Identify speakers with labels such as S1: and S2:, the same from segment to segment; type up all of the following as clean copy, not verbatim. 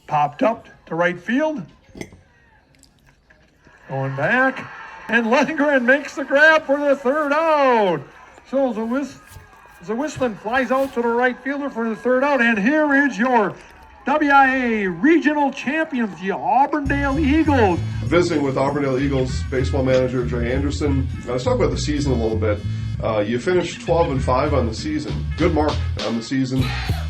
S1: Popped up to right field. Going back. And Lindgren makes the grab for the third out. So Zawisman flies out to the right fielder for the third out. And here is your WIA regional champions, the Auburndale Eagles.
S2: Visiting with Auburndale Eagles baseball manager Jay Anderson. Let's talk about the season a little bit. You finished 12-5 on the season. Good mark on the season.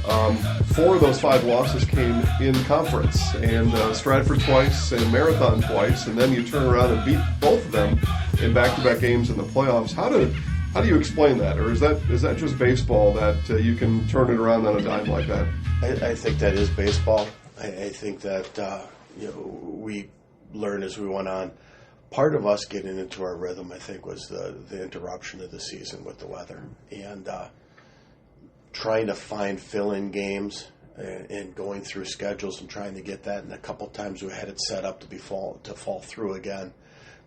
S2: 4 of those 5 losses came in conference, and Stratford twice and Marathon twice, and then you turn around and beat both of them in back-to-back games in the playoffs. How do you explain that, or is that just baseball that you can turn it around on a dime like that?
S3: I think that is baseball. I think that we learned as we went on. Part of us getting into our rhythm, I think, was the interruption of the season with the weather and trying to find fill-in games and going through schedules and trying to get that. And a couple times we had it set up to fall through again.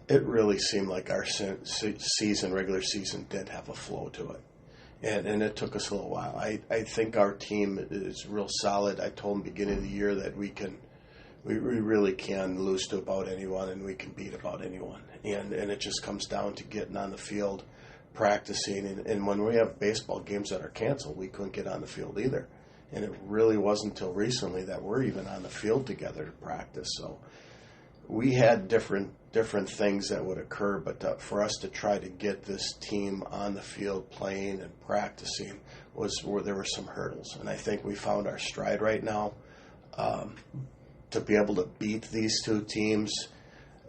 S3: It really seemed like our regular season did have a flow to it. And it took us a little while. I think our team is real solid. I told them beginning of the year that we really can lose to about anyone and we can beat about anyone. And it just comes down to getting on the field, practicing. And when we have baseball games that are canceled, we couldn't get on the field either. And it really wasn't until recently that we're even on the field together to practice. So we had different things that would occur, but for us to try to get this team on the field playing and practicing was where there were some hurdles. And I think we found our stride right now. To be able to beat these two teams,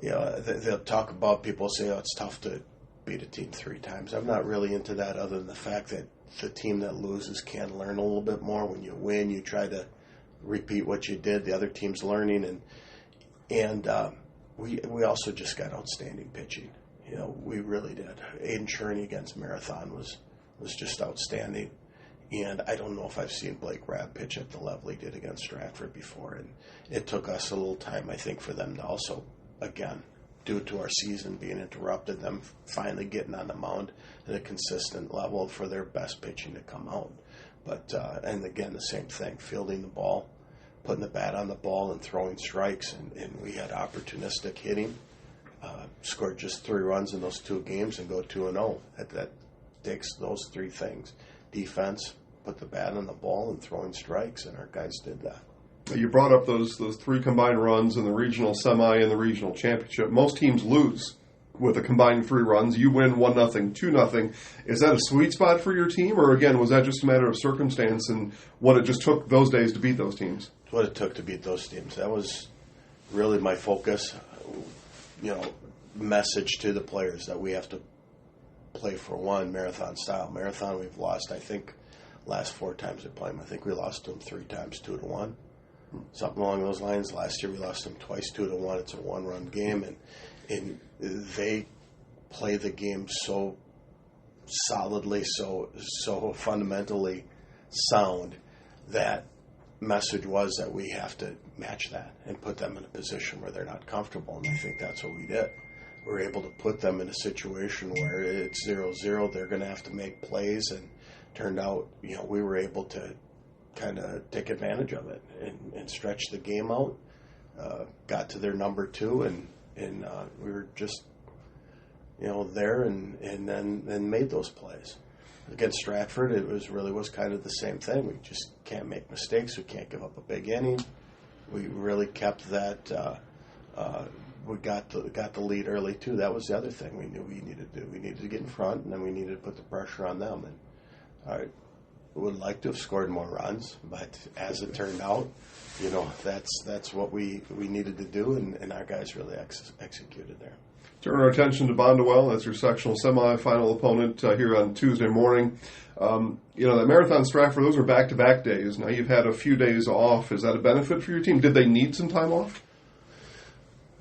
S3: they'll talk about, people say, it's tough to beat a team 3 times. I'm not really into that, other than the fact that the team that loses can learn a little bit more. When you win, you try to repeat what you did. The other team's learning, and we also just got outstanding pitching. We really did. Aiden Cherney against Marathon was just outstanding. And I don't know if I've seen Blake Rabb pitch at the level he did against Stratford before. And it took us a little time, I think, for them to also, again, due to our season being interrupted, them finally getting on the mound at a consistent level for their best pitching to come out. But, and again, the same thing, fielding the ball, putting the bat on the ball and throwing strikes. And we had opportunistic hitting, scored just 3 runs in those 2 games and go 2-0. That takes those 3 things. Defense, put the bat on the ball, and throwing strikes, and our guys did that.
S2: You brought up those 3 combined runs in the regional semi and the regional championship. Most teams lose with a combined 3 runs. You win 1-0, 2-0. Is that a sweet spot for your team, or again, was that just a matter of circumstance and what it just took those days to beat those teams?
S3: It's what it took to beat those teams. That was really my focus. Message to the players that we have to play for one Marathon style. Marathon, we've lost, I think, last 4 times we played them. I think we lost them 3 times, 2-1, something along those lines. Last year we lost them twice, 2-1. It's a 1-run game, and they play the game so solidly, so fundamentally sound. That message was that we have to match that and put them in a position where they're not comfortable, and I think that's what we did. We're able to put them in a situation where it's 0-0. They're going to have to make plays, and turned out, we were able to kind of take advantage of it and stretch the game out. Got to their number 2, and we were just, there, and then made those plays. Against Stratford, it was kind of the same thing. We just can't make mistakes. We can't give up a big inning. We really kept that. We got the lead early too. That was the other thing we knew we needed to do. We needed to get in front, and then we needed to put the pressure on them. And I would like to have scored more runs, but as it turned out, that's what we needed to do, and our guys really executed there.
S2: Turn our attention to Bonduel. That's your sectional semifinal opponent here on Tuesday morning. That Marathon Stratford, those were back-to-back days. Now you've had a few days off. Is that a benefit for your team? Did they need some time off?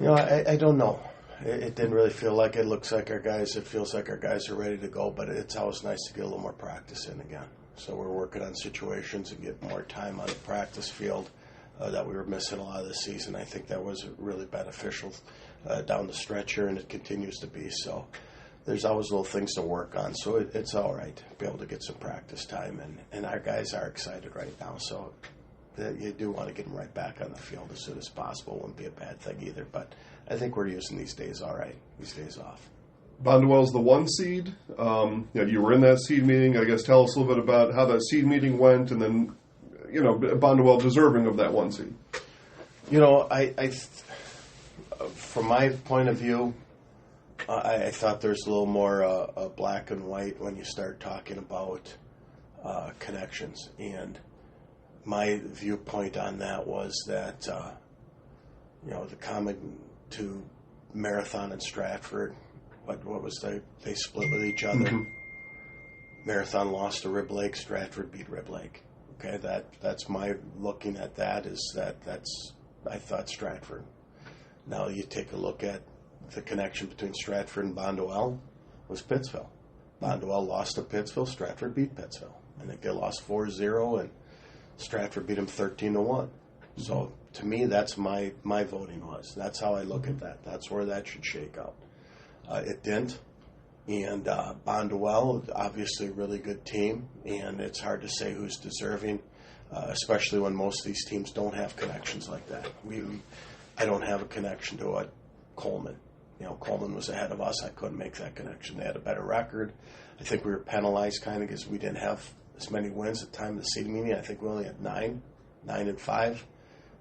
S3: I don't know. It didn't really feel like it. It feels like our guys are ready to go, but it's always nice to get a little more practice in again. So we're working on situations and get more time on the practice field that we were missing a lot of the season. I think that was really beneficial down the stretch here, and it continues to be. So there's always little things to work on. So it's all right to be able to get some practice time, and our guys are excited right now. So you do want to get them right back on the field as soon as possible. Wouldn't be a bad thing either. But I think we're using these days all right, these days off.
S2: Bonduel's the 1 seed. You were in that seed meeting. I guess tell us a little bit about how that seed meeting went, and then, Bonduel deserving of that 1 seed.
S3: From my point of view, I thought there's a little more black and white when you start talking about connections. And my viewpoint on that was that, the coming to Marathon and Stratford, what was they split with each other. Mm-hmm. Marathon lost to Rib Lake, Stratford beat Rib Lake. Okay, that's my looking at that I thought Stratford. Now you take a look at the connection between Stratford and Bonduel was Pittsville. Bonduel lost to Pittsville, Stratford beat Pittsville. I think they lost 4-0 and Stratford beat them 13-1. Mm-hmm. So to me, that's my voting was. That's how I look at that. That's where that should shake out. It didn't. And Bonduel, obviously a really good team, and it's hard to say who's deserving, especially when most of these teams don't have connections like that. I don't have a connection to Coleman. Coleman was ahead of us. I couldn't make that connection. They had a better record. I think we were penalized kind of because we didn't have as many wins at the time of the seed meeting. I think we only had 9-5.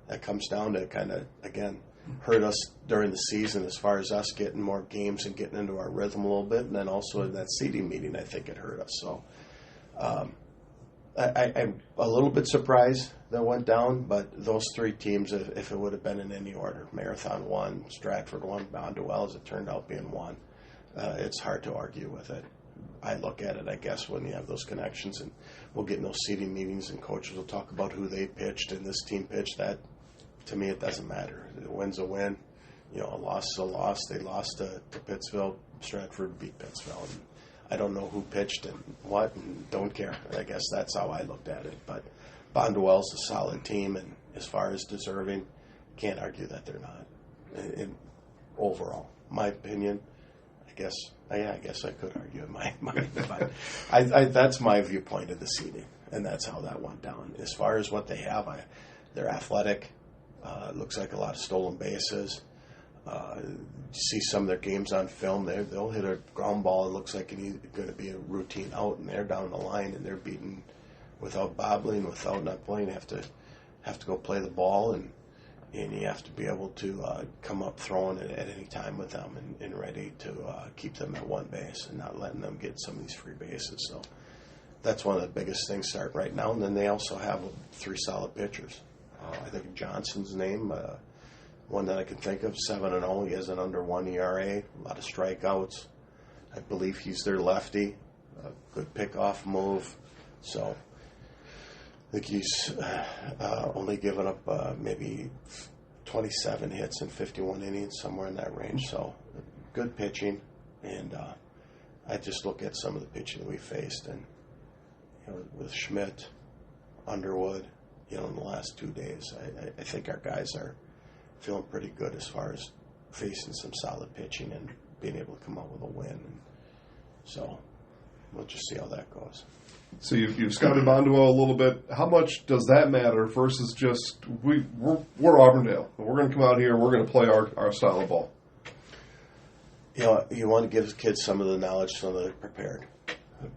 S3: That comes down to kind of, again, hurt us during the season as far as us getting more games and getting into our rhythm a little bit. And then also in that seeding meeting, I think it hurt us. So I'm a little bit surprised that went down, but those 3 teams, if it would have been in any order, Marathon 1, Stratford 1, Bonduel, as it turned out being 1, it's hard to argue with it. I look at it, I guess, when you have those connections, and we'll get in those seeding meetings and coaches will talk about who they pitched and this team pitched. That, to me, it doesn't matter. A win's a win. A loss is a loss. They lost to Pittsville. Stratford beat Pittsville. And I don't know who pitched and what, and don't care. I guess that's how I looked at it. But Bonduel's a solid team, and as far as deserving, can't argue that they're not. In overall, my opinion, I guess I could argue in my mind, but that's my viewpoint of the seeding, and that's how that went down. As far as what they have, they're athletic. Looks like a lot of stolen bases. You see some of their games on film. They'll hit a ground ball. It looks like it's going to be a routine out, and they're down the line, and they're beaten without bobbling, without not playing. Have to go play the ball, and you have to be able to come up throwing it at any time with them and ready to keep them at one base and not letting them get some of these free bases. So that's one of the biggest things starting right now. And then they also have 3 solid pitchers. I think Johnson's name, one that I can think of, 7-0. He has an under 1 ERA, a lot of strikeouts. I believe he's their lefty, a good pickoff move. So I think he's only given up maybe 27 hits in 51 innings, somewhere in that range. So good pitching, and I just look at some of the pitching we faced, and with Schmidt, Underwood, in the last 2 days, I think our guys are feeling pretty good as far as facing some solid pitching and being able to come out with a win. And so we'll just see how that goes.
S2: So you've scouted Bonduel a little bit. How much does that matter versus just we're Auburndale. We're going to come out here. We're going to play our style of ball.
S3: You want to give the kids some of the knowledge so they're prepared.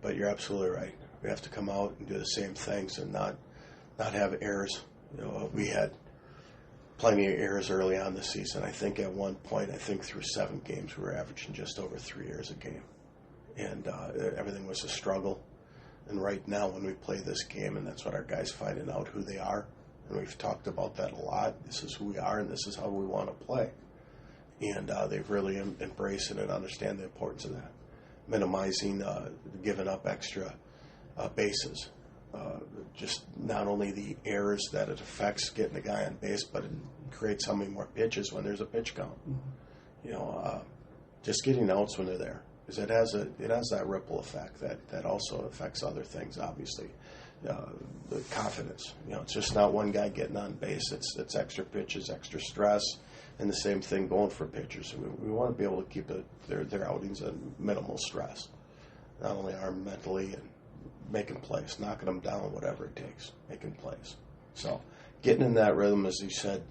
S3: But you're absolutely right. We have to come out and do the same things and not have errors. We had plenty of errors early on this season. I think at one point, through 7 games, we were averaging just over 3 errors a game. And everything was a struggle. And right now, when we play this game, and that's what our guys finding out who they are, and we've talked about that a lot. This is who we are, and this is how we want to play. And they've really embraced it and understand the importance of that. Minimizing, giving up extra bases. Just not only the errors that it affects getting the guy on base, but it creates how many more pitches when there's a pitch count. Mm-hmm. Just getting outs when they're there. Because it has that ripple effect that also affects other things, obviously. The confidence. It's just not one guy getting on base. It's extra pitches, extra stress, and the same thing going for pitchers. We want to be able to keep their outings at minimal stress. Not only arm mentally and making plays, knocking them down, whatever it takes, making plays. So getting in that rhythm, as you said,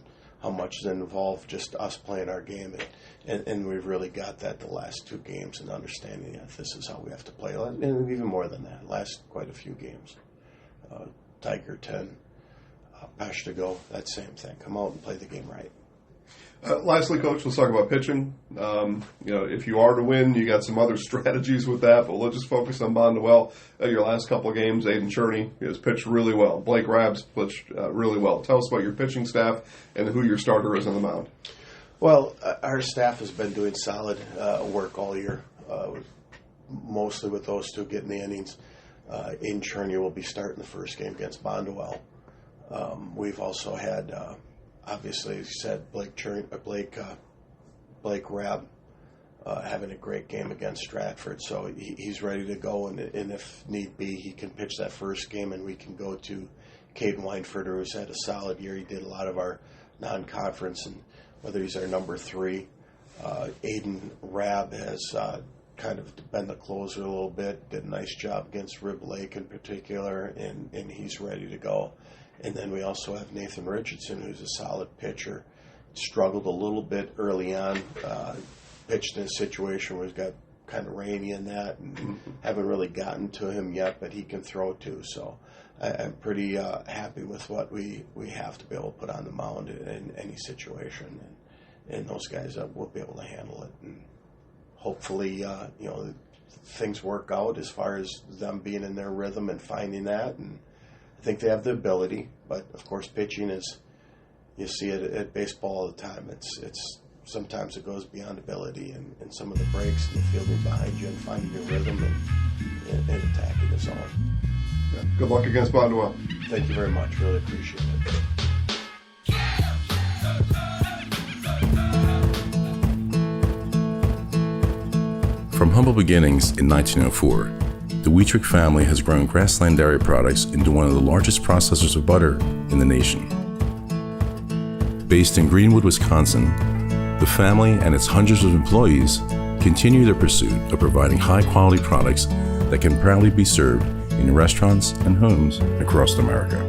S3: how much it involved just us playing our game. And we've really got that the last 2 games and understanding that this is how we have to play. And even more than that, last quite a few games. Tiger 10, Pesh to go, that same thing. Come out and play the game right.
S2: Lastly, Coach, let's talk about pitching. If you are to win, you got some other strategies with that, but we'll just focus on Bonduel. Your last couple of games, Aiden Cherney has pitched really well. Blake Rab's pitched really well. Tell us about your pitching staff and who your starter is on the mound.
S3: Well, our staff has been doing solid work all year, mostly with those 2 getting the innings. Aiden Cherney will be starting the first game against Bonduel. We've also had, obviously, as you said, Blake Rab having a great game against Stratford. So he's ready to go, and if need be, he can pitch that first game, and we can go to Caden Weinfurter, who's had a solid year. He did a lot of our non-conference, and whether he's our number 3. Aiden Rab has kind of been the closer a little bit, did a nice job against Rib Lake in particular, and he's ready to go. And then we also have Nathan Richardson, who's a solid pitcher. Struggled a little bit early on, pitched in a situation where he's got kind of rainy in that, and haven't really gotten to him yet, but he can throw too. So I'm pretty happy with what we have to be able to put on the mound in any situation, and those guys will be able to handle it. And hopefully, things work out as far as them being in their rhythm and finding that. And I think they have the ability, but of course, pitching is, you see it at baseball all the time. It's sometimes it goes beyond ability, and some of the breaks and the fielding behind you and finding your rhythm and attacking the zone.
S2: Yeah. Good luck against Bonduel.
S3: Thank you very much. Really appreciate it.
S4: From humble beginnings in 1904, the Wheatrick family has grown Grassland Dairy Products into one of the largest processors of butter in the nation. Based in Greenwood, Wisconsin, the family and its hundreds of employees continue their pursuit of providing high-quality products that can proudly be served in restaurants and homes across America.